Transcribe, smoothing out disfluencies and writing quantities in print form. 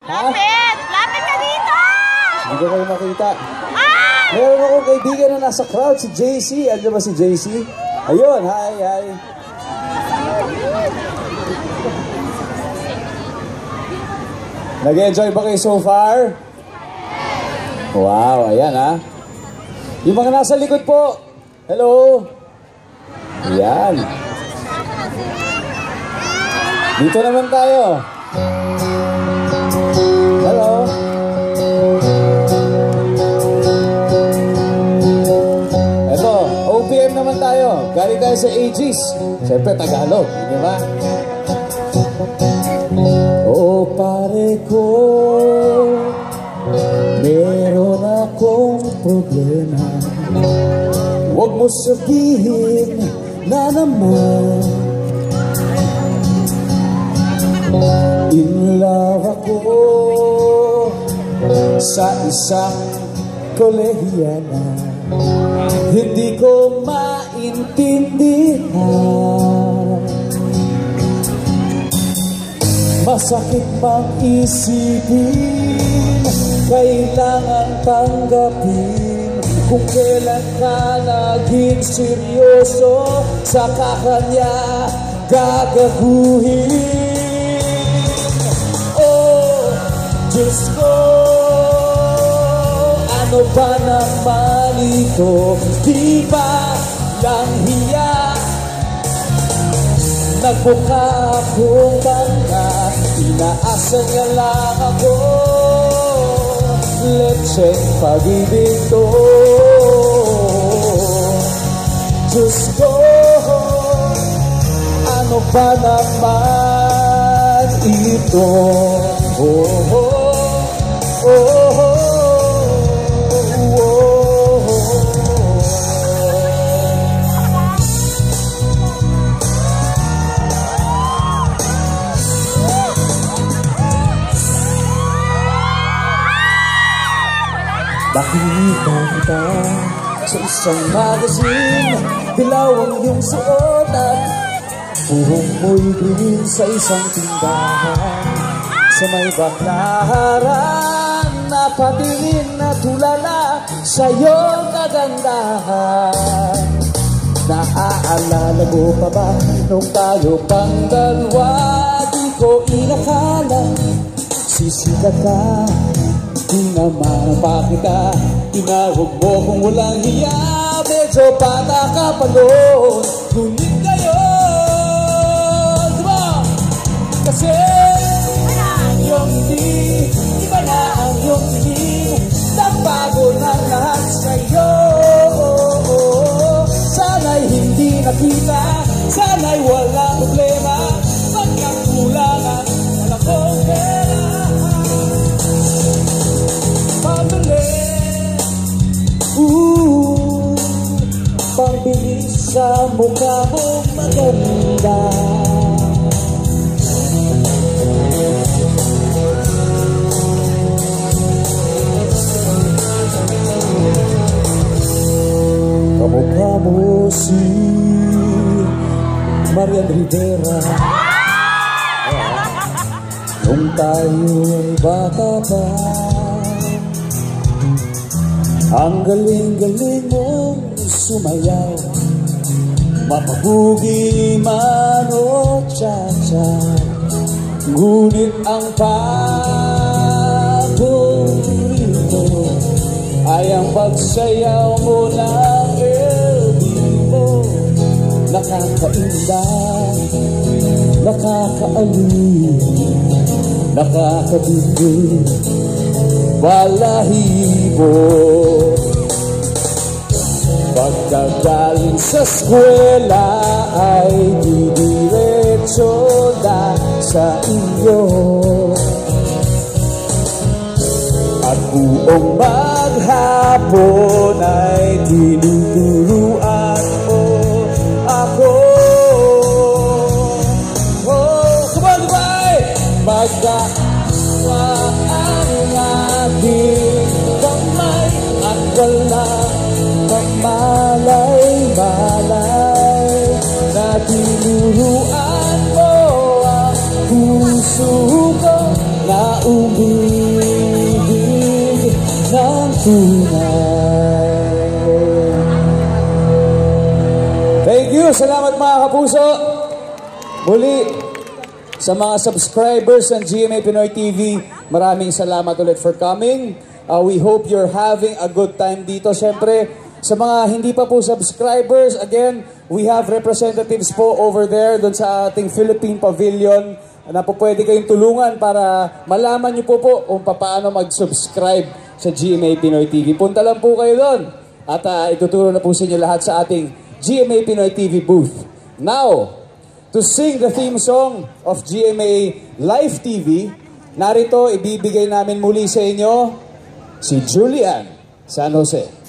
Ha? Lapit! Lapit ka dito! Hindi ko kayo makita. Ay! Meron akong kaibigan na nasa crowd, si JC. Ano ba si JC? Ayun, hi, hi. Nag-enjoy ba kayo so far? Wow, ayan ha. Yung mga nasa likod po. Hello. Ayan. Dito naman tayo. Hello. Eto, OPM naman tayo. Galing tayo sa AGs. Siyempre, Tagalog. Di ba? Oh, pare ko, meron akong problema. Huwag mo sabihin na naman in love ako sa isang kolehiyana. Hindi ko maintindihan. Masakit mang isipin, kailangan tanggapin. Kung kailan ka naging seryoso, saka kanya gagaguhin. Oh, Diyos ko, ano ba naman ito? Di ba lang hiya? Nagbuka akong bangka, inaasa niya lang ako. Lecheng pag-ibig to. Diyos ko, ano ba naman ito? Oh, oh, oh, oh, oh. Nakita kita sa isang magazine, dilaw ang iyong suot at buhok mo'y green sa isang tindahan. Sa may baklaran, napatingin na tulala sa iyong kagandahan. Naaalala mo pa ba nung tayo pang dalawa? Di ko inakala sisikat ka. Di naman pa kita tinawag mo kung walang hiya. Medyo bata ka pa noon, ngunit ngayon, diba? Kasi iba na ang iyong tingin, iba na ang iyong tingin. Nagbago na lahat sa'yo. Sana'y hindi nakita, sana'y walang problema. Pagkakulangan, wala kong pera. Pambilis sa mukha mo maganda. Kamukha mo si Marian Rivera nung tayo'y bata pa. Ang galing-galing mong sumayaw, mapabugi man o cha-cha. Ngunit ang paborito ay ang pagsayaw mo ng elbing mo. Nakakaindah, nakakaaliw, nakakabigil, balahibo. Pagkagaling sa eskwela ay didiretso na sa iyo. At buong maghapon ay tinuturuan mo ako. Oh, come on, goodbye! Magkakwa ang ating kamay at walang malay-malay na tinuruan mo ang puso ko. na umibig ng tunay. Thank you! Salamat mga kapuso! Muli, sa mga subscribers ng GMA Pinoy TV, maraming salamat ulit for coming. We hope you're having a good time dito. Siyempre, sa mga hindi pa po subscribers, again, we have representatives po over there doon sa ating Philippine Pavilion na po pwede kayong tulungan para malaman niyo po kung paano mag-subscribe sa GMA Pinoy TV. Punta lang po kayo doon at ituturo na po sa inyo lahat sa ating GMA Pinoy TV booth. Now, to sing the theme song of GMA Live TV, narito ibibigay namin muli sa inyo si Julian San Jose.